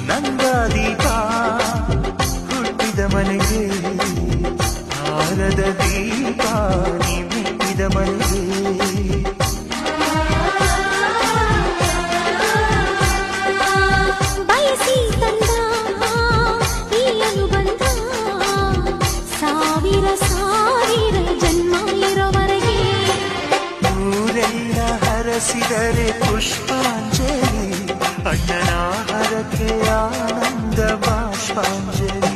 ನಂದ ದೀಪ ಹುಟ್ಟಿದ ಮನೆಗೆ ಆರದ ದೀಪ ನೀ ಹುಟ್ಟಿದ ಮನೆಗೆ ಬಯಸಿ ತಂದ ಈ ಅನುಬಂಧ ಸಾವಿರ ಸಾವಿರ ಜನ್ಮ ಇರೋವರೆಗೆ ಊರೆಲ್ಲ ಹರಸಿದರೆ ಪುಷ್ಪಾಂಜಲಿ ಅಣ್ಣನ ಹರಕೆ ಆನಂದ ಬಾಷ್ಪಾಂಜಲಿ